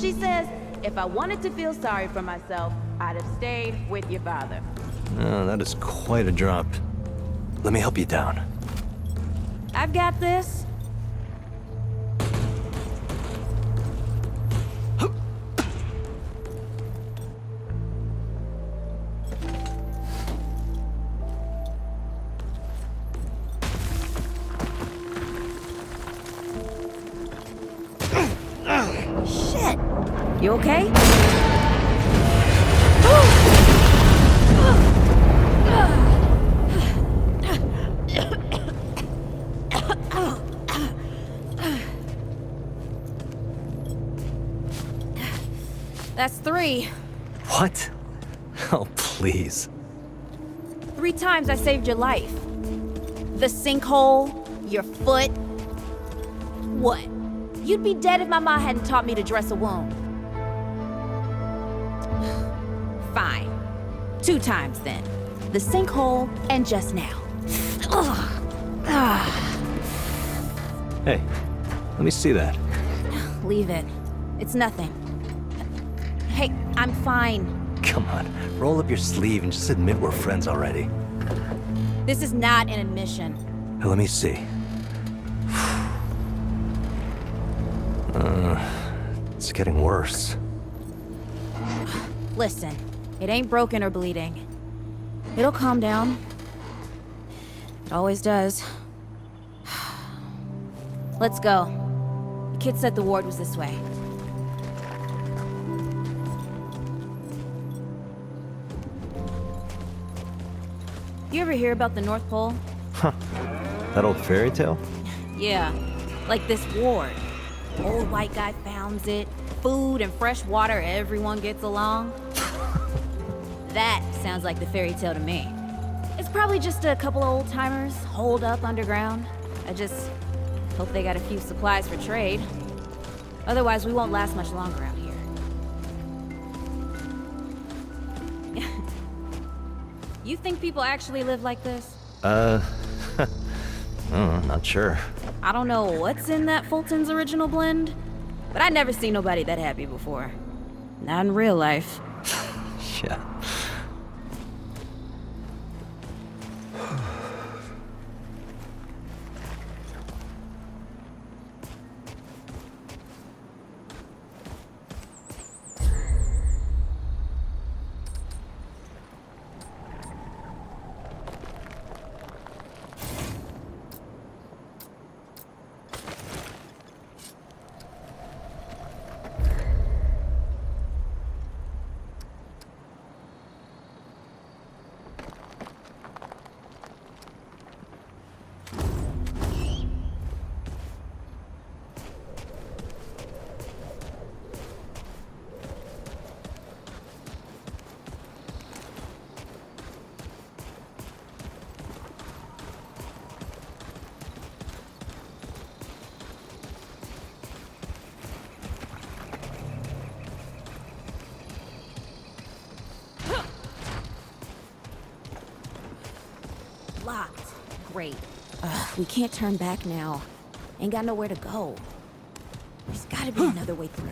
She says, if I wanted to feel sorry for myself, I'd have stayed with your father. Oh, that is quite a drop. Let me help you down. I've got this. Shit! You okay? That's 3. What? Oh, please. 3 times I saved your life. The sinkhole, your foot. What? You'd be dead if my mom hadn't taught me to dress a wound. Fine. 2 times then. The sinkhole and just now. Hey, let me see that. Leave it. It's nothing. Hey, I'm fine. Come on, roll up your sleeve and just admit we're friends already. This is not an admission. Now, let me see. It's getting worse. Listen, it ain't broken or bleeding. It'll calm down. It always does. Let's go. The kid said the ward was this way. You ever hear about the North Pole? Huh. That old fairy tale? Yeah, like this ward. Old white guy founds it. Food and fresh water, everyone gets along. That sounds like the fairy tale to me. It's probably just a couple of old-timers holed up underground. I just hope they got a few supplies for trade. Otherwise, we won't last much longer out here. You think people actually live like this? Not sure. I don't know what's in that Fulton's original blend, but I never seen nobody that happy before. Not in real life. Yeah. Locked. Great. We can't turn back now. Ain't got nowhere to go. There's gotta be another way through.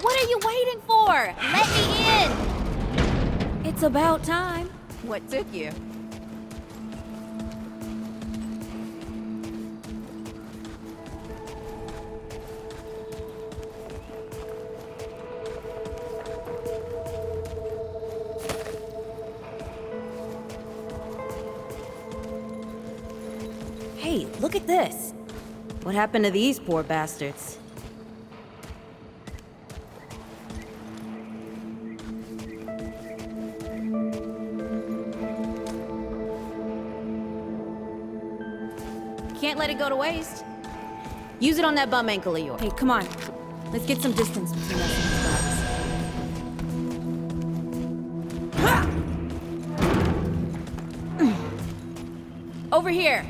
What are you waiting for? Let me in! It's about time. What took you? Hey, look at this. What happened to these poor bastards? Can't let it go to waste. Use it on that bum ankle of yours. Hey, come on. Let's get some distance between us and these Over here.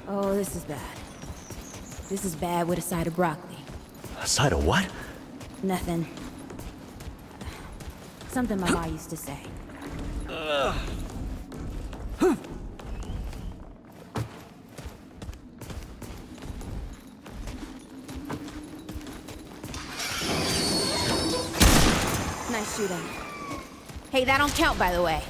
Oh, this is bad. This is bad with a side of broccoli. A side of what? Nothing. Something my ma used to say. Nice shooting. Hey, that don't count, by the way.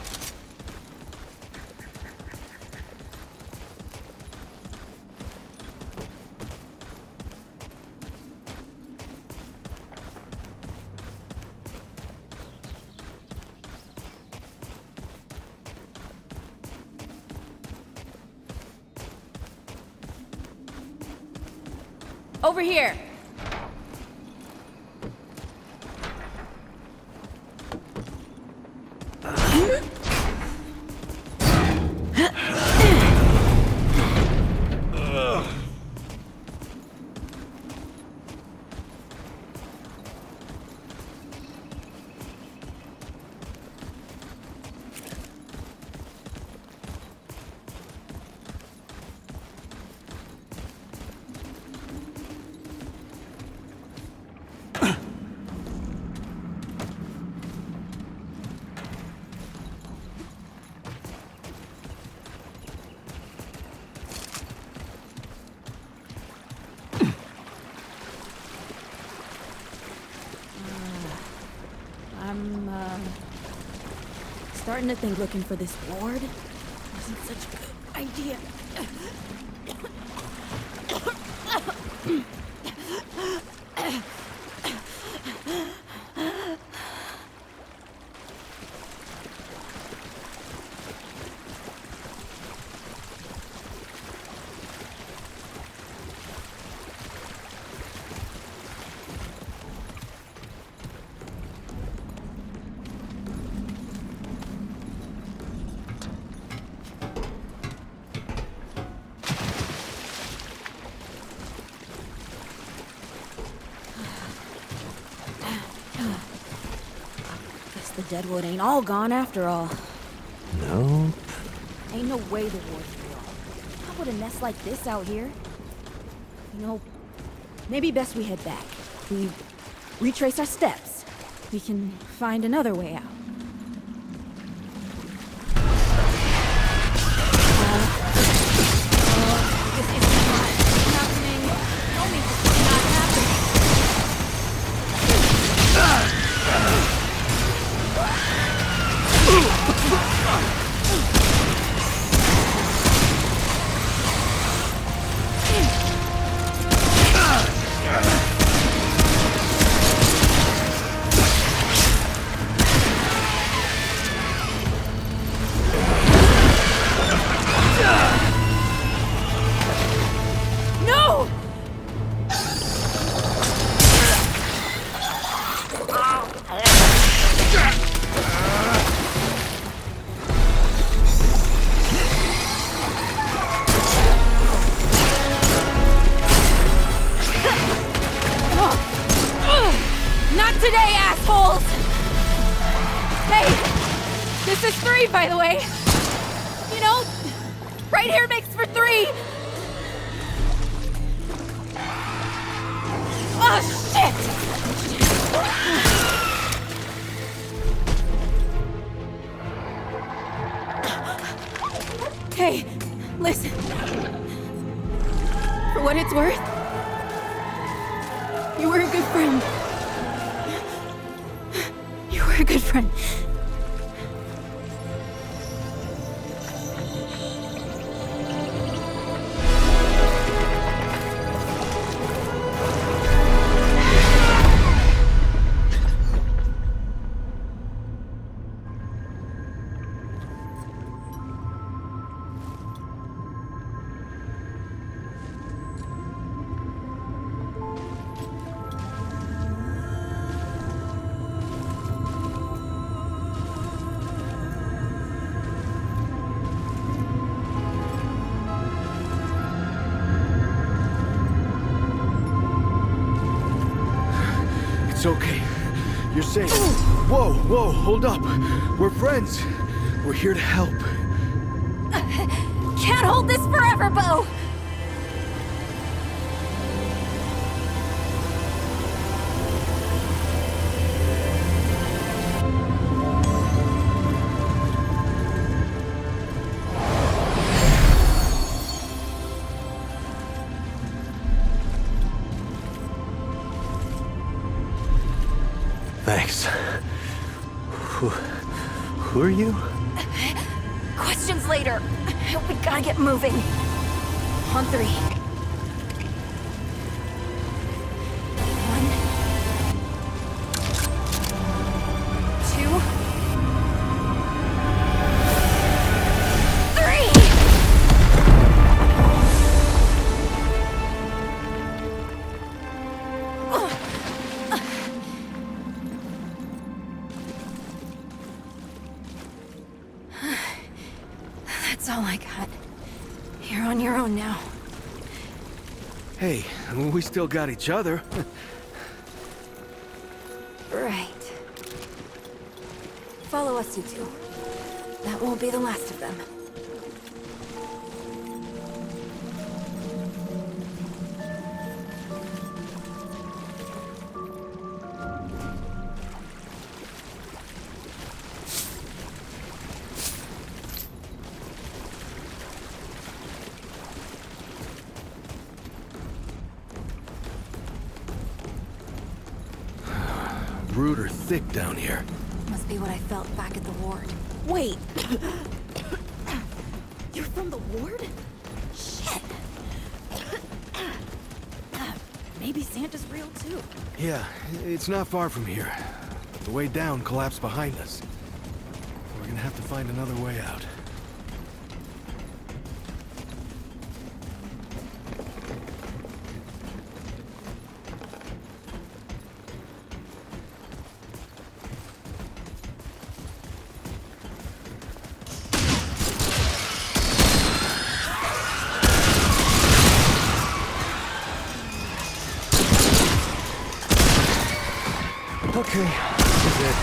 Over here. Starting to think looking for this ward wasn't such a good idea. The deadwood ain't all gone after all. Nope. Ain't no way the ward's real. How would a nest like this out here? You know, maybe best we head back. We retrace our steps. We can find another way out. This is not happening. Tell me this is not happening. No! Not today, assholes! Hey, this is 3, by the way. You know, right here makes for 3. Oh, shit! Hey, listen. For what it's worth, you were a good friend. You were a good friend. It's okay. You're safe. Whoa, hold up. We're friends. We're here to help. Can't hold this forever, Bo! Thanks. Who are you? Questions later. We gotta get moving. On 3. 1, 2, 3. That's all I got. You're on your own now. Hey, we still got each other. Right. Follow us, you two. That won't be the last of them. Rude or thick down here. Must be what I felt back at the ward. Wait! You're from the ward? Shit! Maybe Santa's real too. Yeah, it's not far from here. The way down collapsed behind us. We're gonna have to find another way out. Okay, this is it.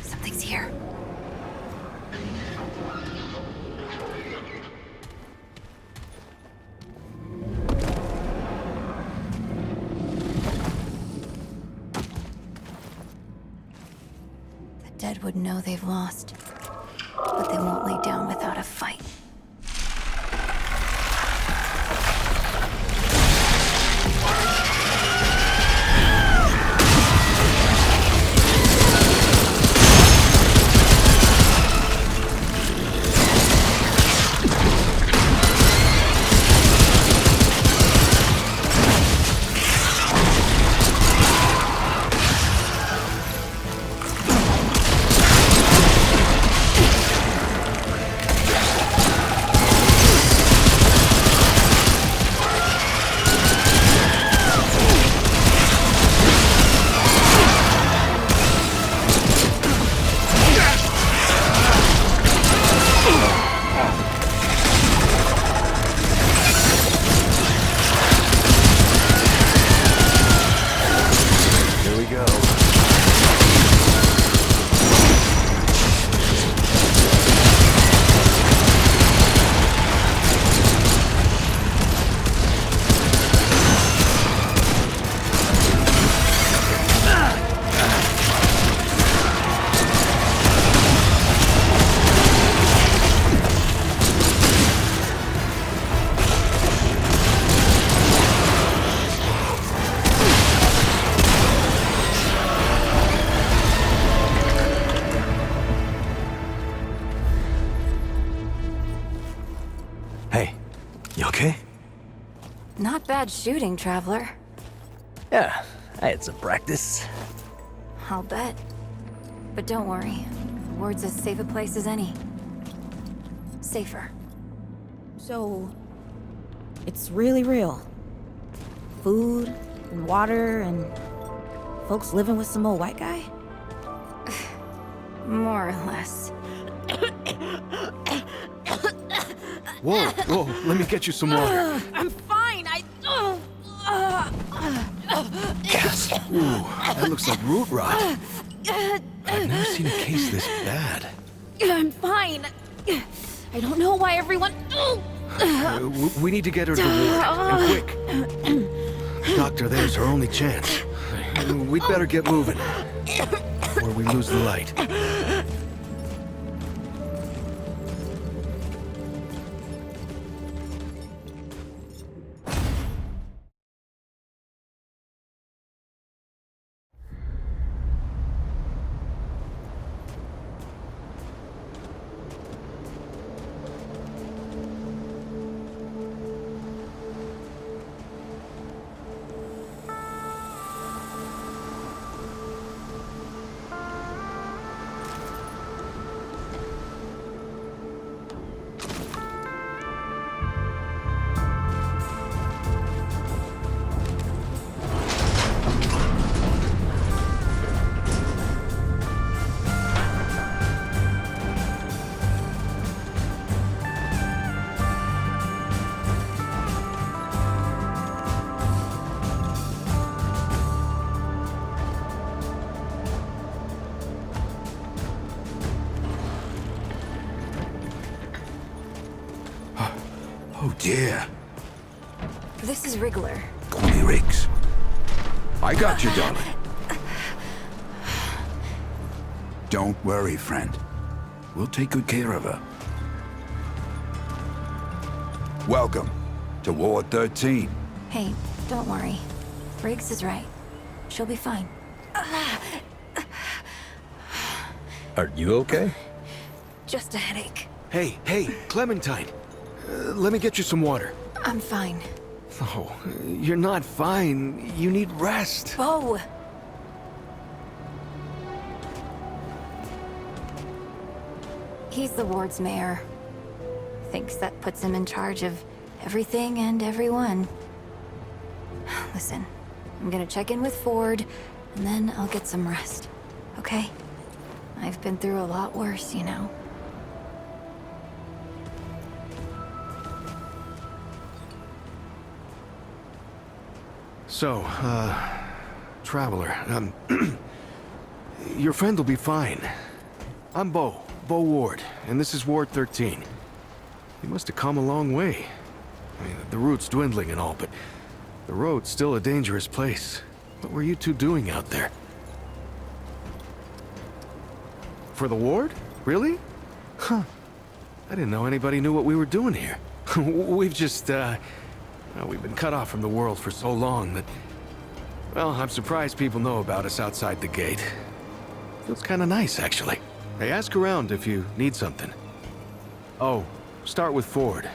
Something's here. The dead would know they've lost, but they won't lay down without a fight. You okay? Not bad shooting, Traveler. Yeah, I had some practice. I'll bet. But don't worry. The ward's as safe a place as any. Safer. So, it's really real. Food and water and folks living with some old white guy? More or less. Whoa, whoa, let me get you some water. I'm fine. Yes. Ooh, that looks like root rot. I've never seen a case this bad. I'm fine. I don't know why everyone. We need to get her to the ward, and quick. Doctor, there's her only chance. We'd better get moving, before we lose the light. Oh dear. This is Wriggler. Call me Riggs. I got you, darling. Don't worry, friend. We'll take good care of her. Welcome to Ward 13. Hey, don't worry. Briggs is right. She'll be fine. Are you okay? Just a headache. Hey, Clementine. Let me get you some water. I'm fine. Oh, you're not fine. You need rest. Bo! He's the ward's mayor. Thinks that puts him in charge of everything and everyone. Listen, I'm gonna check in with Ford, and then I'll get some rest. Okay? I've been through a lot worse, you know. So, Traveler, your friend will be fine. I'm Bo Ward, and this is Ward 13. You must have come a long way. I mean, the route's dwindling and all, but the road's still a dangerous place. What were you two doing out there? For the ward? Really? Huh. I didn't know anybody knew what we were doing here. We've just, we've been cut off from the world for so long that... Well, I'm surprised people know about us outside the gate. Feels kinda nice, actually. Hey, ask around if you need something. Oh, start with Ford.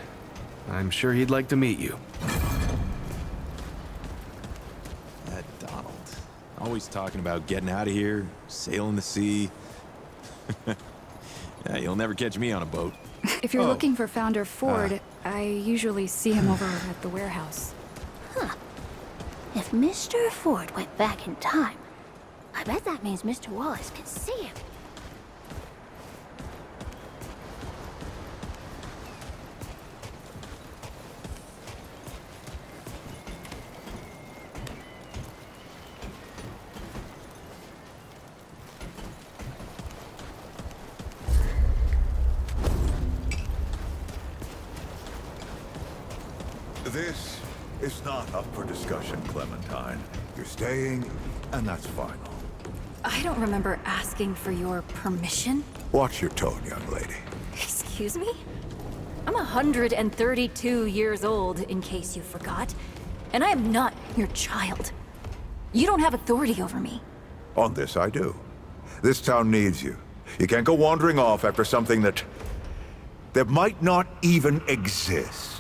I'm sure he'd like to meet you. That Donald. Always talking about getting out of here, sailing the sea. Yeah, you'll never catch me on a boat. If you're looking for Founder Ford, I usually see him over at the warehouse. If Mr. Ford went back in time, I bet that means Mr. Wallace can see him. This is not up for discussion, Clementine. You're staying, and that's final. I don't remember asking for your permission. Watch your tone, young lady. Excuse me? I'm 132 years old, in case you forgot. And I am not your child. You don't have authority over me. On this, I do. This town needs you. You can't go wandering off after something that might not even exist.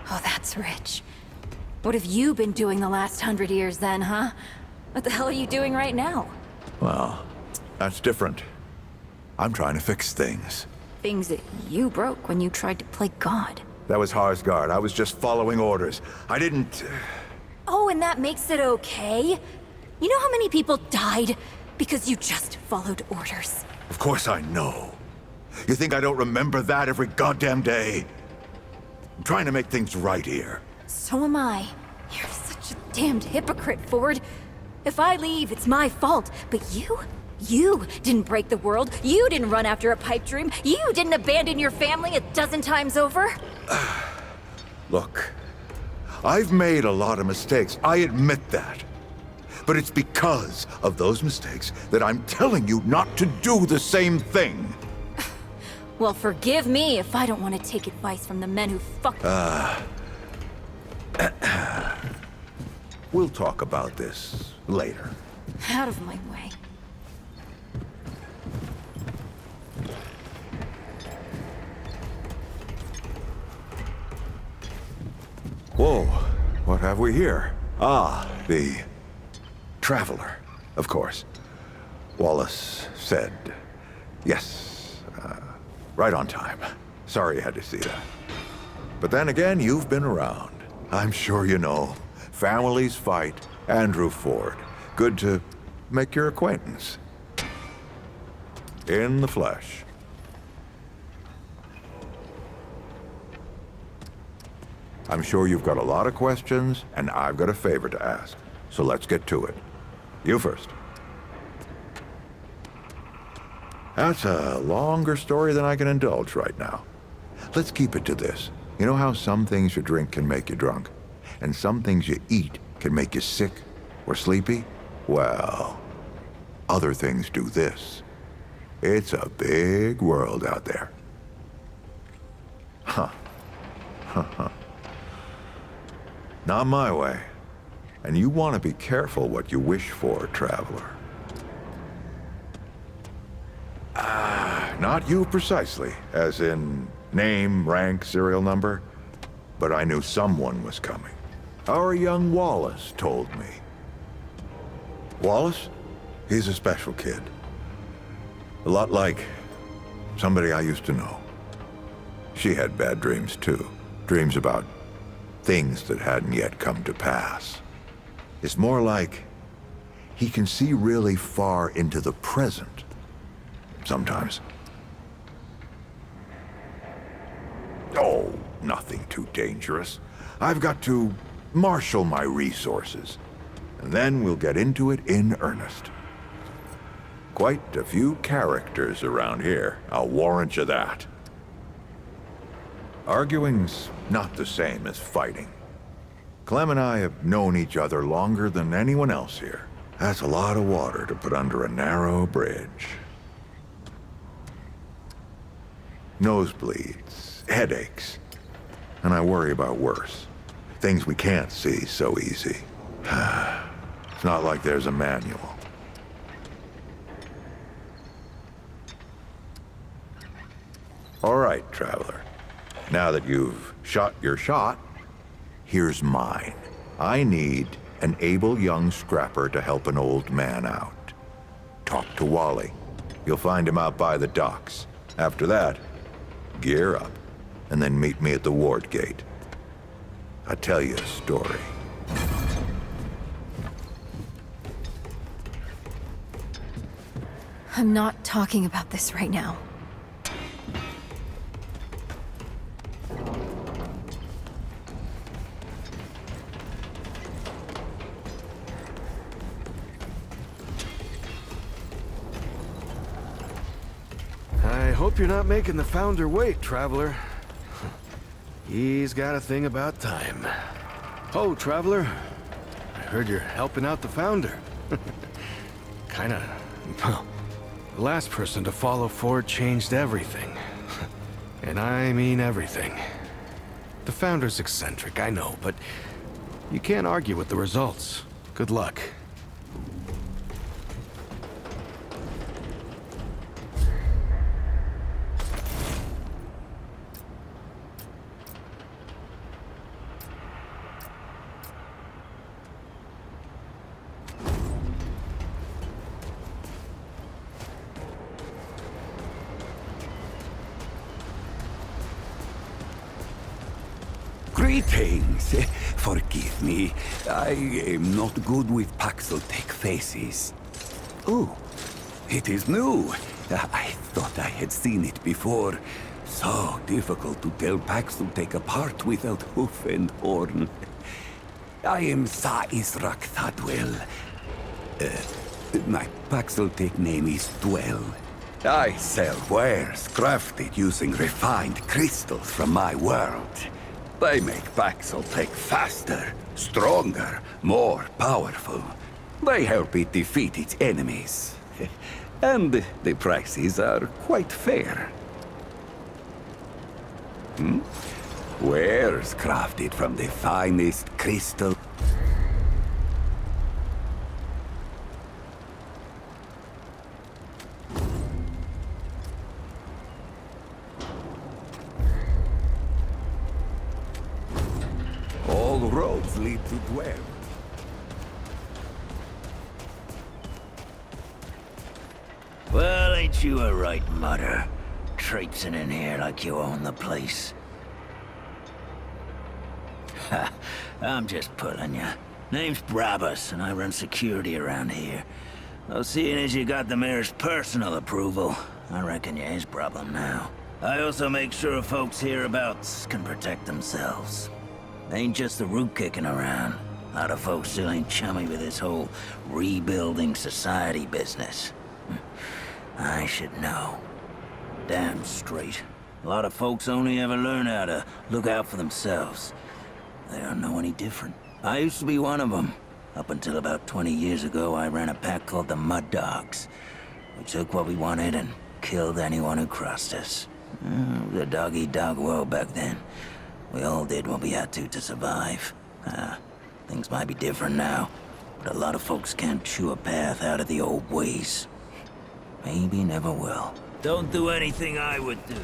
Oh, that's rich. What have you been doing the last 100 years then, huh? What the hell are you doing right now? Well, that's different. I'm trying to fix things. Things that you broke when you tried to play God. That was Harsgard. I was just following orders. I didn't... Oh, and that makes it okay? You know how many people died because you just followed orders? Of course I know. You think I don't remember that every goddamn day? I'm trying to make things right here. So am I. You're such a damned hypocrite, Ford. If I leave, it's my fault. But you didn't break the world. You didn't run after a pipe dream. You didn't abandon your family a dozen times over. Look, I've made a lot of mistakes. I admit that. But it's because of those mistakes that I'm telling you not to do the same thing. Well, forgive me if I don't want to take advice from the men who fucked. We'll talk about this later. Out of my way. Whoa, what have we here? Ah, the Traveler, of course. Wallace said yes, right on time. Sorry you had to see that. But then again, you've been around. I'm sure you know. Families fight. Andrew Ford. Good to make your acquaintance. In the flesh. I'm sure you've got a lot of questions, and I've got a favor to ask. So let's get to it. You first. That's a longer story than I can indulge right now. Let's keep it to this. You know how some things you drink can make you drunk, and some things you eat can make you sick or sleepy? Well, other things do this. It's a big world out there. Huh. Not my way. And you want to be careful what you wish for, Traveler. Not you precisely, as in name, rank, serial number, but I knew someone was coming. Our young Wallace told me. Wallace? He's a special kid. A lot like somebody I used to know. She had bad dreams too. Dreams about things that hadn't yet come to pass. It's more like he can see really far into the present. Sometimes. Oh, nothing too dangerous. I've got to marshal my resources, and then we'll get into it in earnest. Quite a few characters around here, I'll warrant you that. Arguing's not the same as fighting. Clem and I have known each other longer than anyone else here. That's a lot of water to put under a narrow bridge. Nosebleeds, headaches, and I worry about worse. Things we can't see so easy. It's not like there's a manual. All right, Traveler. Now that you've shot your shot, here's mine. I need an able young scrapper to help an old man out. Talk to Wally. You'll find him out by the docks. After that, gear up, and then meet me at the ward gate. I'll tell you a story. I'm not talking about this right now. I hope you're not making the Founder wait, Traveler. He's got a thing about time. Oh, Traveler, I heard you're helping out the Founder. Kinda, well, the last person to follow Ford changed everything. And I mean everything. The Founder's eccentric, I know, but you can't argue with the results. Good luck. Greetings. Forgive me. I am not good with Paxeltech faces. Oh, it is new. I thought I had seen it before. So difficult to tell Paxeltech apart without hoof and horn. I am Sa Israk Thadwell. My Paxeltech name is Dwell. I sell wares crafted using refined crystals from my world. They make Paxeltech faster, stronger, more powerful. They help it defeat its enemies. And the prices are quite fair. Wares crafted from the finest crystal. All roads lead to Dwell. Well, ain't you a right mutter? Traipsing in here like you own the place. Ha, I'm just pulling ya. Name's Brabus, and I run security around here. Well, seeing as you got the mayor's personal approval, I reckon you his problem now. I also make sure folks hereabouts can protect themselves. Ain't just the root kicking around. A lot of folks still ain't chummy with this whole rebuilding society business. I should know. Damn straight. A lot of folks only ever learn how to look out for themselves. They don't know any different. I used to be one of them. Up until about 20 years ago, I ran a pack called the Mud Dogs. We took what we wanted and killed anyone who crossed us. It was a dog-eat-dog world back then. We all did what we had to survive. Things might be different now, but a lot of folks can't chew a path out of the old ways. Maybe never will. Don't do anything I would do.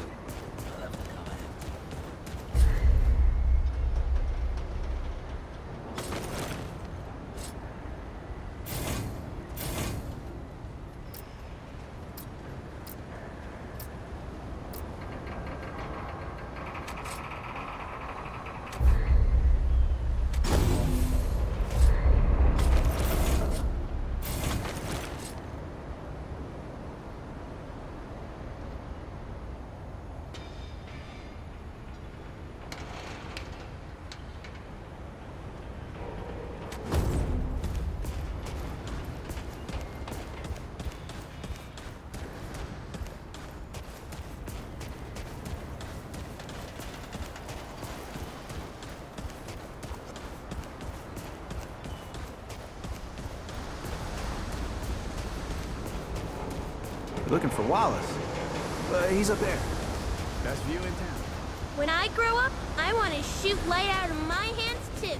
Looking for Wallace. He's up there. Best view in town. When I grow up, I want to shoot light out of my hands, too.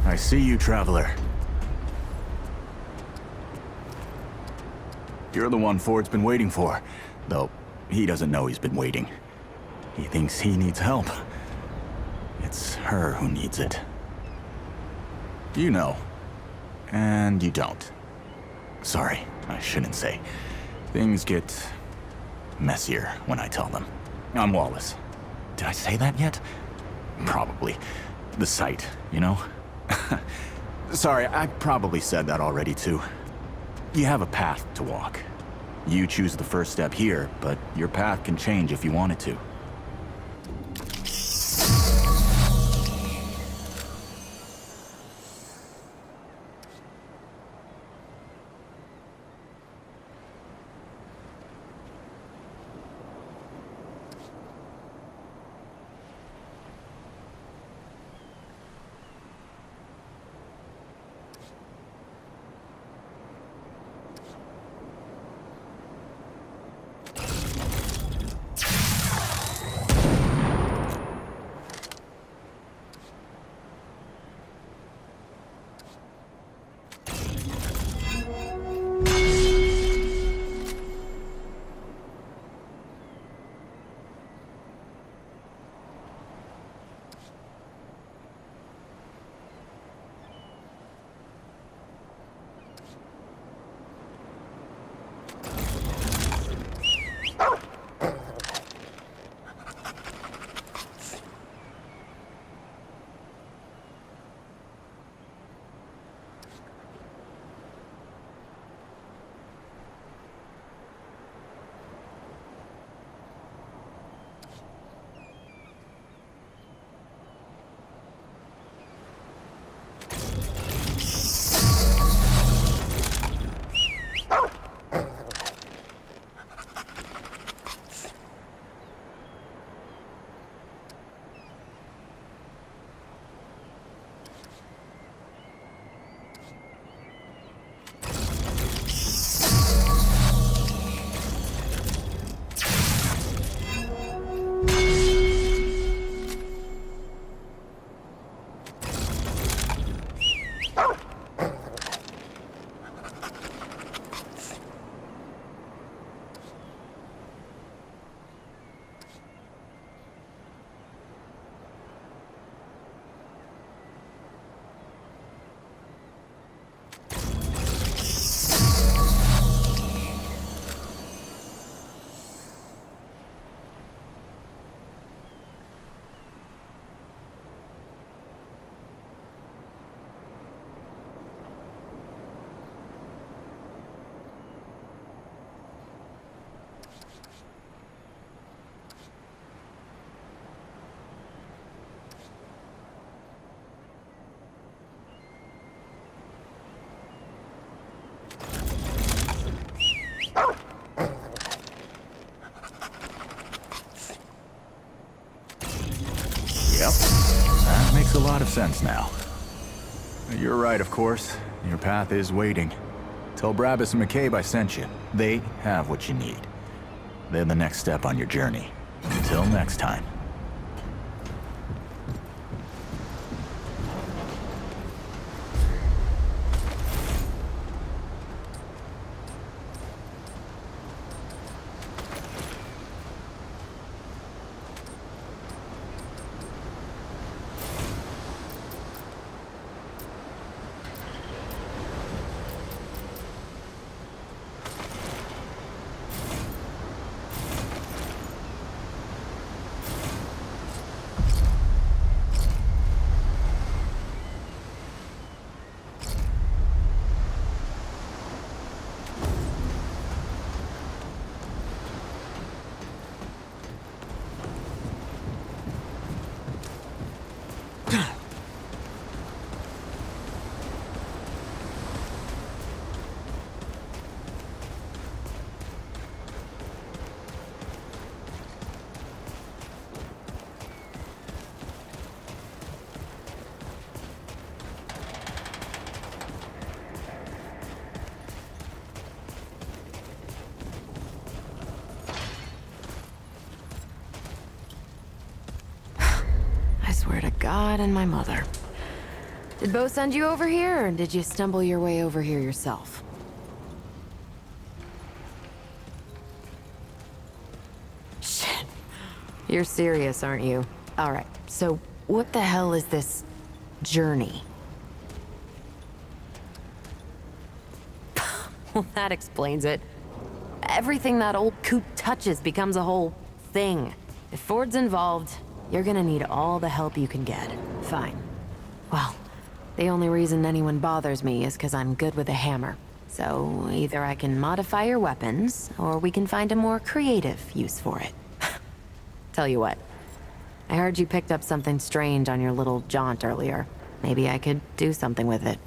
I see you, traveler. You're the one Ford's been waiting for, though he doesn't know he's been waiting. He thinks he needs help. It's her who needs it. You know, and you don't. Sorry, I shouldn't say. Things get messier when I tell them. I'm Wallace. Did I say that yet? Probably. The site, you know? Sorry, I probably said that already too. You have a path to walk. You choose the first step here, but your path can change if you want it to. Yep. That makes a lot of sense now. You're right, of course. Your path is waiting. Tell Brabus and McCabe I sent you. They have what you need. They're the next step on your journey. Until next time. I swear to God and my mother. Did Bo send you over here, or did you stumble your way over here yourself? Shit. You're serious, aren't you? Alright, so what the hell is this journey? Well, that explains it. Everything that old coot touches becomes a whole thing. If Ford's involved, you're gonna need all the help you can get. Fine. Well, the only reason anyone bothers me is because I'm good with a hammer. So either I can modify your weapons, or we can find a more creative use for it. Tell you what, I heard you picked up something strange on your little jaunt earlier. Maybe I could do something with it.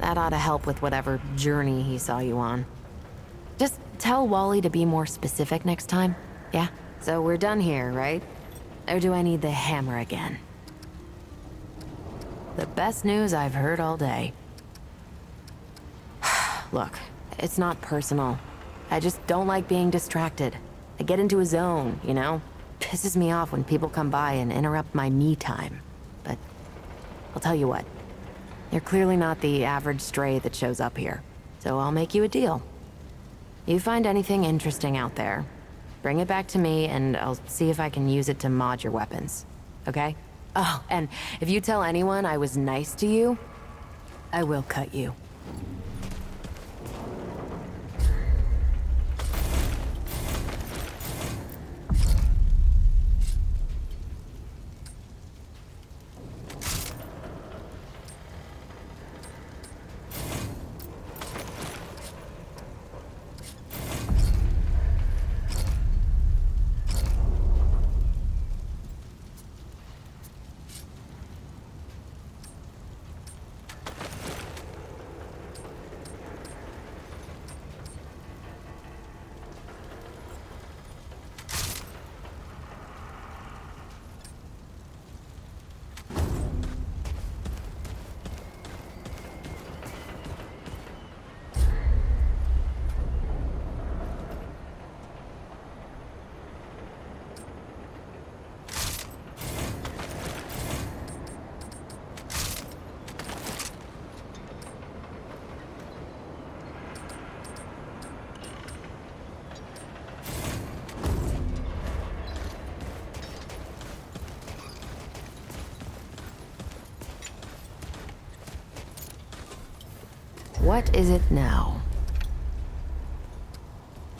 That ought to help with whatever journey he saw you on. Just tell Wally to be more specific next time, yeah? So we're done here, right? Or do I need the hammer again? The best news I've heard all day. Look, it's not personal. I just don't like being distracted. I get into a zone, you know? Pisses me off when people come by and interrupt my me time. But I'll tell you what. You're clearly not the average stray that shows up here, so I'll make you a deal. You find anything interesting out there, bring it back to me and I'll see if I can use it to mod your weapons, okay? Oh, and if you tell anyone I was nice to you, I will cut you. What is it now?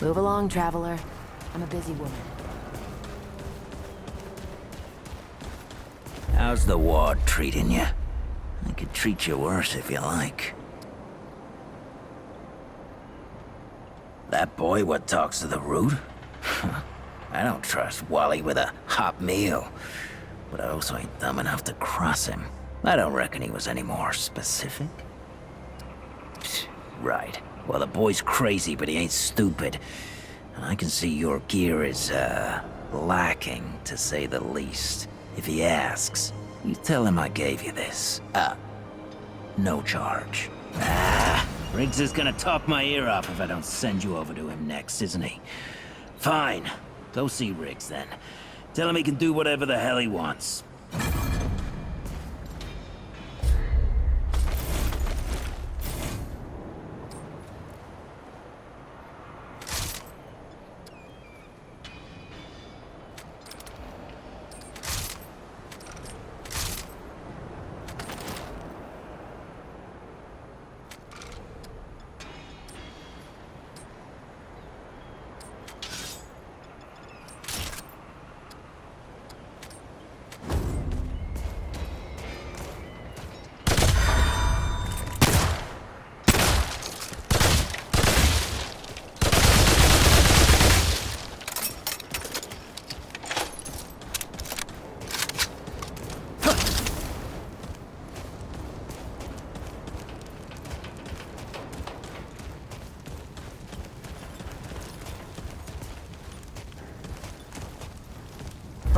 Move along, traveler. I'm a busy woman. How's the ward treating you? I could treat you worse if you like. That boy what talks to the root? I don't trust Wally with a hot meal. But I also ain't dumb enough to cross him. I don't reckon he was any more specific. Right. Well, the boy's crazy, but he ain't stupid. And I can see your gear is, lacking, to say the least. If he asks, you tell him I gave you this. No charge. Riggs is gonna talk my ear off if I don't send you over to him next, isn't he? Fine. Go see Riggs, then. Tell him he can do whatever the hell he wants.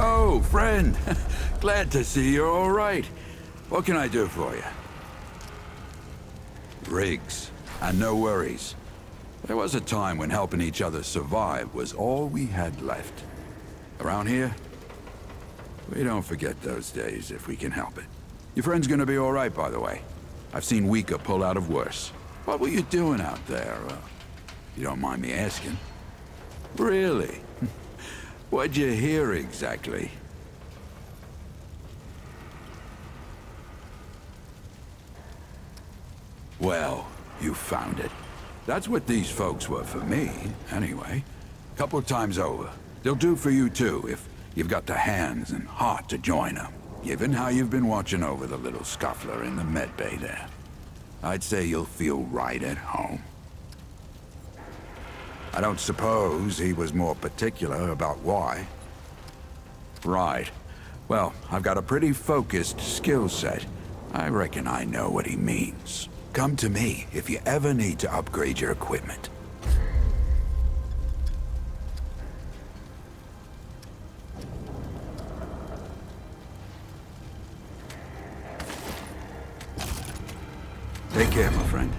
Oh, friend. Glad to see you're all right. What can I do for you? Riggs, and no worries. There was a time when helping each other survive was all we had left. Around here, we don't forget those days if we can help it. Your friend's gonna be all right, by the way. I've seen weaker pull out of worse. What were you doing out there? You don't mind me asking? Really? What'd you hear exactly? Well, you found it. That's what these folks were for me, anyway. Couple times over. They'll do for you too, if you've got the hands and heart to join them. Given how you've been watching over the little scuffler in the med bay there. I'd say you'll feel right at home. I don't suppose he was more particular about why. Right. Well, I've got a pretty focused skill set. I reckon I know what he means. Come to me if you ever need to upgrade your equipment. Take care, my friend.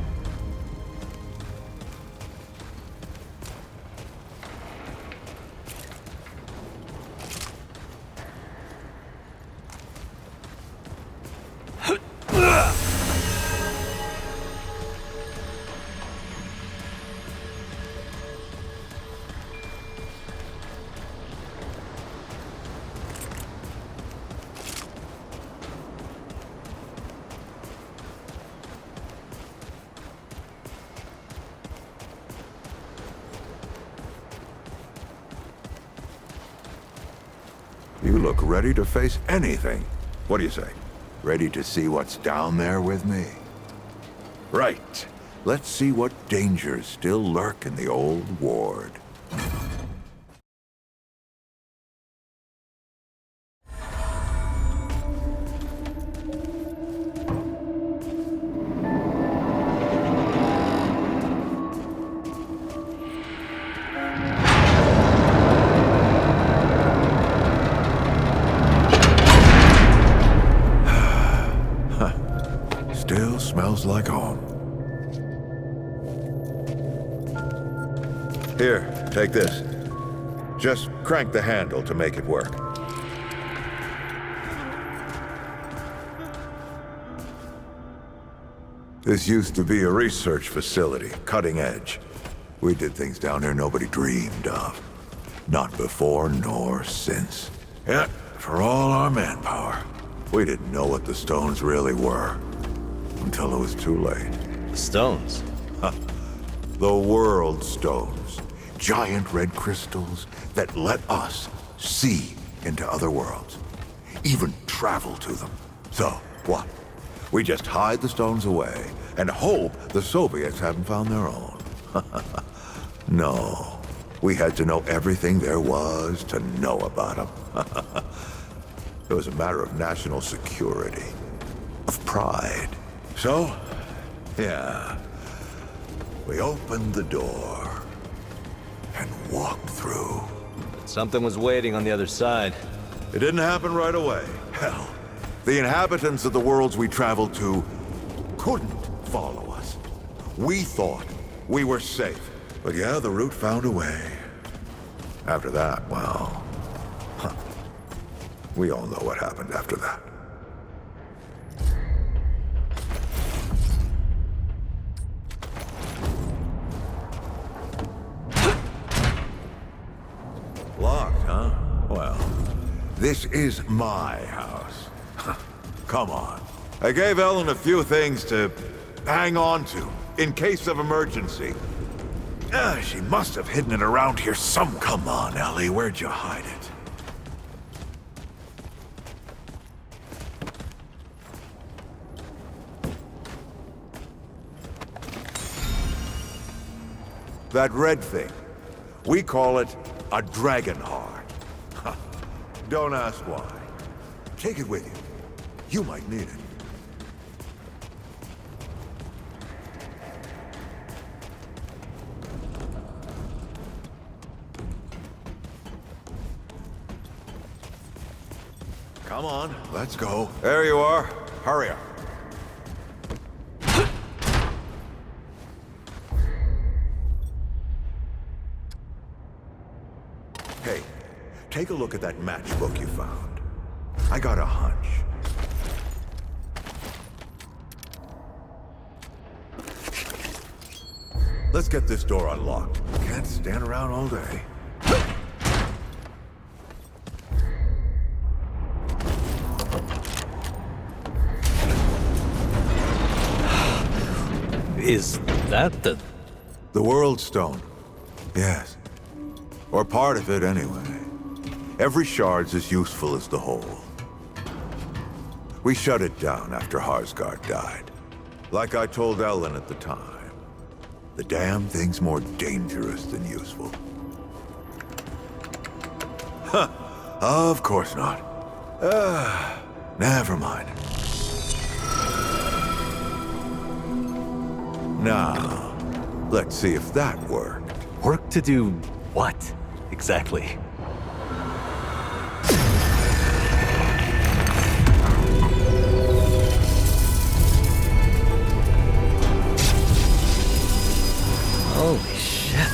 You look ready to face anything. What do you say? Ready to see what's down there with me? Right. Let's see what dangers still lurk in the old ward. Still smells like home. Here, take this. Just crank the handle to make it work. This used to be a research facility, cutting edge. We did things down here nobody dreamed of. Not before nor since. Yet, for all our manpower, we didn't know what the stones really were. Until it was too late. Stones. The world stones. Giant red crystals that let us see into other worlds. Even travel to them. So, what? We just hide the stones away and hope the Soviets haven't found their own. No. We had to know everything there was to know about them. It was a matter of national security. Of pride. So, yeah. We opened the door and walked through. Something was waiting on the other side. It didn't happen right away. Hell, the inhabitants of the worlds we traveled to couldn't follow us. We thought we were safe. But yeah, the route found a way. After that, well... We all know what happened after that. Locked, huh? Well, this is my house. Come on. I gave Ellen a few things to hang on to, in case of emergency. She must have hidden it around here some. Come on, Ellie, where'd you hide it? That red thing. We call it a dragon heart. Don't ask why. Take it with you. You might need it. Come on, let's go. There you are. Hurry up. Hey, take a look at that matchbook you found. I got a hunch. Let's get this door unlocked. Can't stand around all day. Is that the... The World Stone. Yes. Or part of it, anyway. Every shard's as useful as the whole. We shut it down after Harsgard died. Like I told Ellen at the time. The damn thing's more dangerous than useful. Huh. Of course not. Never mind. Now, let's see if that worked. Work to do what, exactly? Holy shit.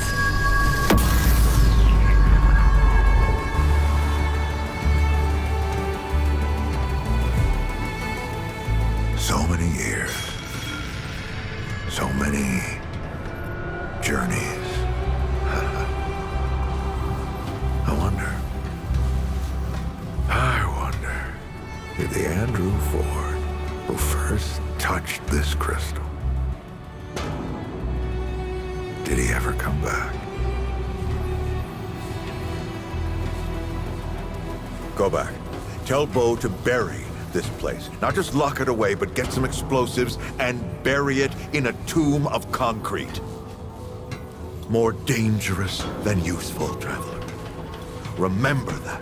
So many years. So many journeys. I wonder, did the Andrew Ford who first touched this crystal, did he ever come back? Go back. Tell Bo to bury this place. Not just lock it away, but get some explosives and bury it in a tomb of concrete. More dangerous than useful, traveler. Remember that.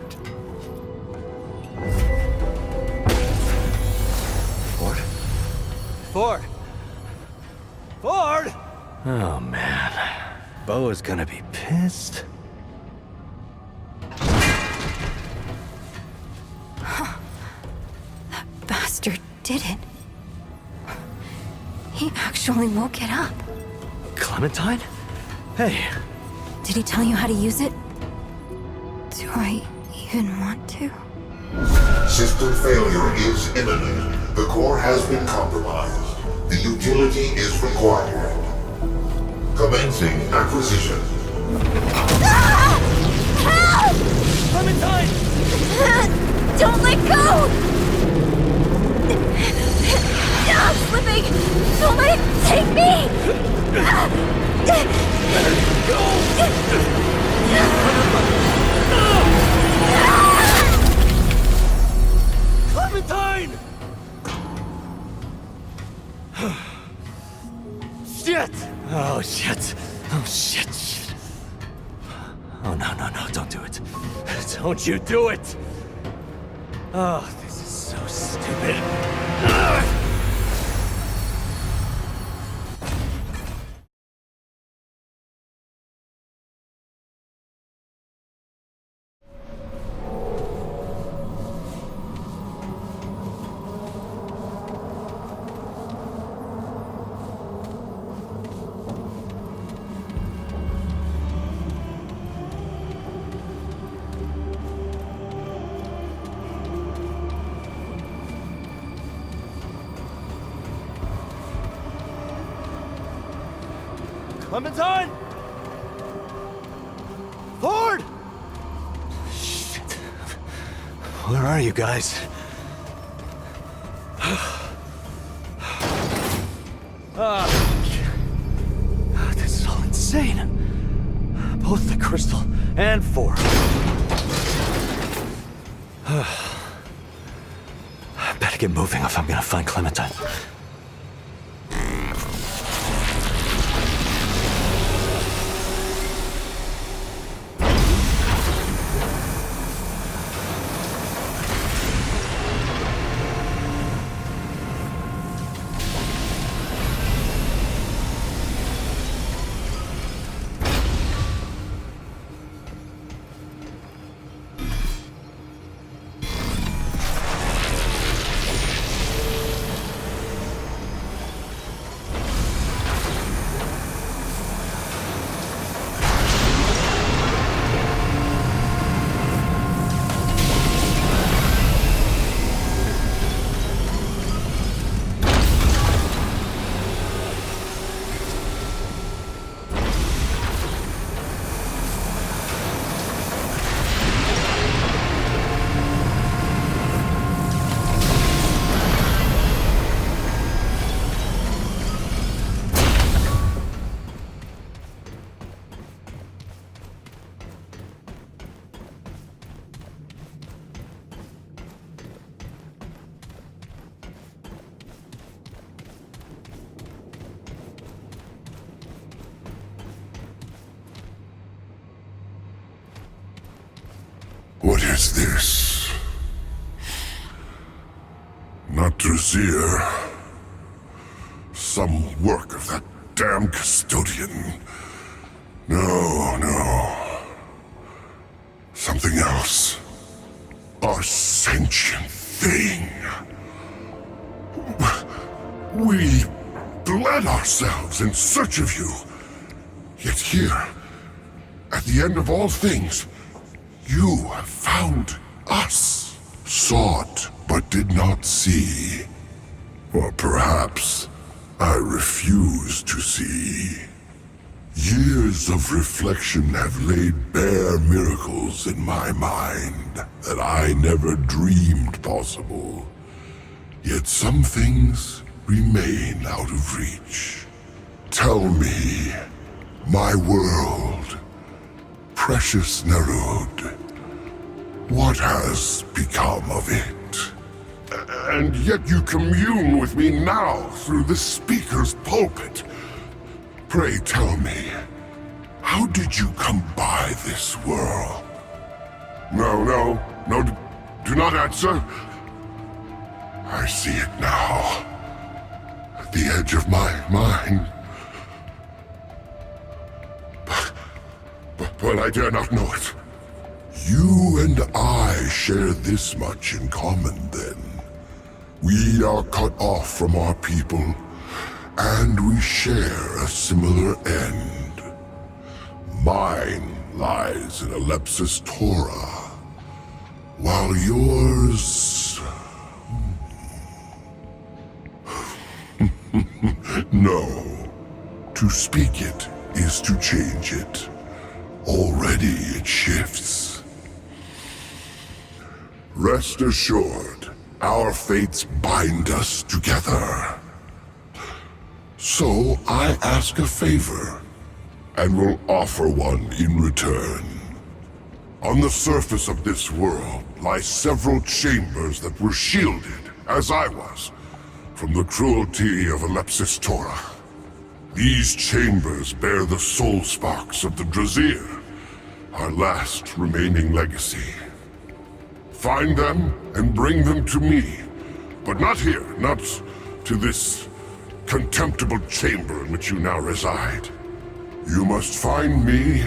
Ford? Ford! Ford! Oh, man. Bo is gonna be pissed. That bastard did it. He actually woke it up. Clementine? Hey. Did he tell you how to use it? Do I even want to? System failure is imminent. The core has been compromised. The utility is required. Commencing acquisition. Ah! Help! Clementine! Don't let go! I'm slipping! Don't let it take me! Don't you do it! Oh, this is so stupid. Ugh. Clementine? Ford! Shit. Where are you guys? This is all insane. Both the crystal and Ford. I better get moving if I'm gonna find Clementine. What is this? Not Drasier. Some work of that damn custodian. No. Something else. A sentient thing. We bled ourselves in search of you. Yet here, at the end of all things, you have found us. Sought, but did not see. Or perhaps I refuse to see. Years of reflection have laid bare miracles in my mind that I never dreamed possible. Yet some things remain out of reach. Tell me, my world, precious Nerud, what has become of it? And yet you commune with me now through the speaker's pulpit. Pray tell me, how did you come by this world? No, do not answer. I see it now, at the edge of my mind. But I dare not know it. You and I share this much in common, then. We are cut off from our people, and we share a similar end. Mine lies in Alepsis Torah, while yours... No. To speak it is to change it. Already it shifts. Rest assured, our fates bind us together. So I ask a favor, and will offer one in return. On the surface of this world lie several chambers that were shielded, as I was, from the cruelty of Alepsis Torah. These chambers bear the soul sparks of the Drasier, our last remaining legacy. Find them and bring them to me. But not here, not to this contemptible chamber in which you now reside. You must find me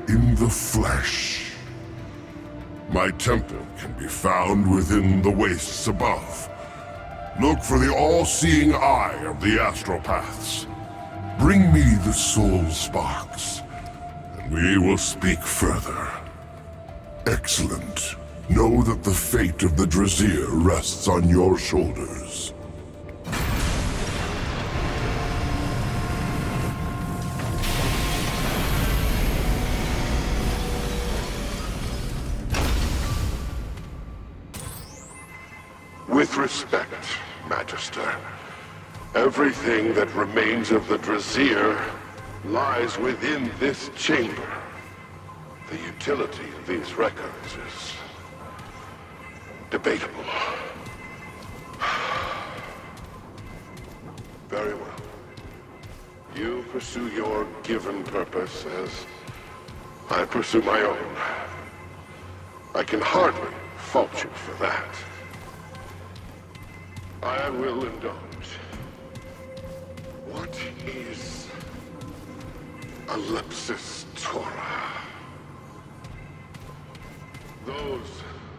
in the flesh. My temple can be found within the wastes above. Look for the all-seeing eye of the astropaths. Bring me the soul sparks, and we will speak further. Excellent. Know that the fate of the Drazir rests on your shoulders. With respect, Magister, everything that remains of the Drazir lies within this chamber. The utility of these records is debatable. Very well. You pursue your given purpose as I pursue my own. I can hardly fault you for that. I will indulge. What is Ellipsis Torah? Those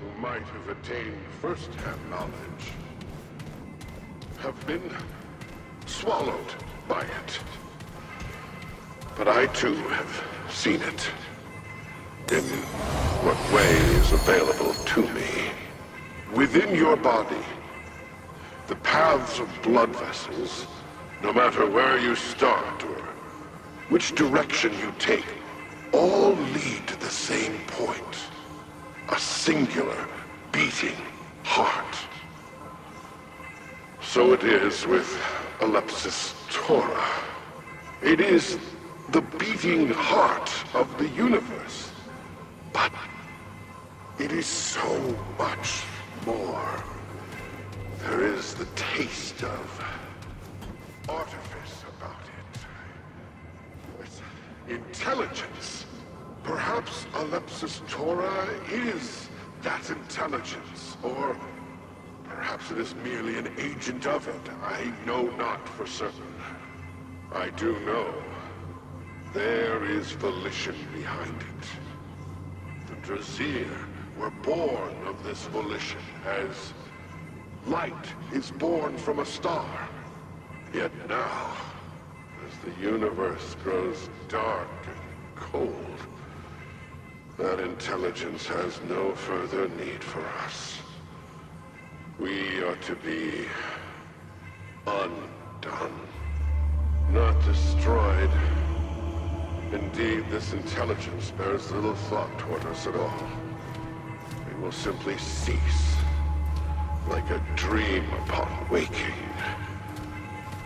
who might have attained first-hand knowledge have been swallowed by it. But I too have seen it. In what way is available to me. Within your body, the paths of blood vessels, no matter where you start or which direction you take, all lead to the same point. A singular, beating heart. So it is with Ellipsis Torah. It is the beating heart of the universe. But it is so much more. There is the taste of artifice about it. It's intelligence. Perhaps Ellipsis Torah is that intelligence, or perhaps it is merely an agent of it. I know not for certain. I do know there is volition behind it. The Drazir were born of this volition, as light is born from a star. Yet now, as the universe grows dark and cold, that intelligence has no further need for us. We are to be undone, not destroyed. Indeed, this intelligence bears little thought toward us at all. It will simply cease, like a dream upon waking,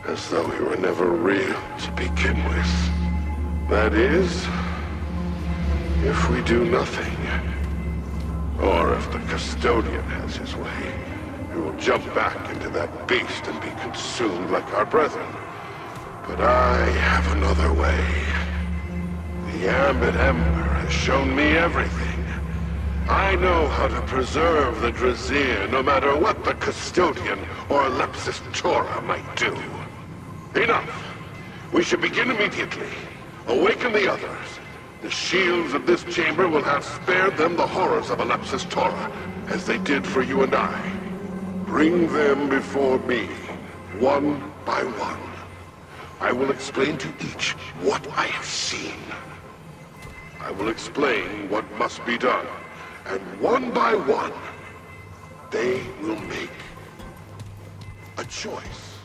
as though we were never real to begin with. That is, if we do nothing, or if the custodian has his way, we will jump back into that beast and be consumed like our brethren. But I have another way. The Ambit Ember has shown me everything. I know how to preserve the Drazir, no matter what the custodian or Ellipsis Torah might do. Enough! We should begin immediately. Awaken the others. The shields of this chamber will have spared them the horrors of Ellipsis Torah, as they did for you and I. Bring them before me, one by one. I will explain to each what I have seen. I will explain what must be done, and one by one, they will make a choice.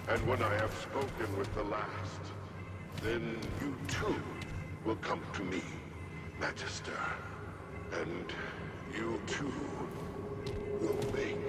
And when I have spoken with the last, then you too will come to me, Magister. And you too will make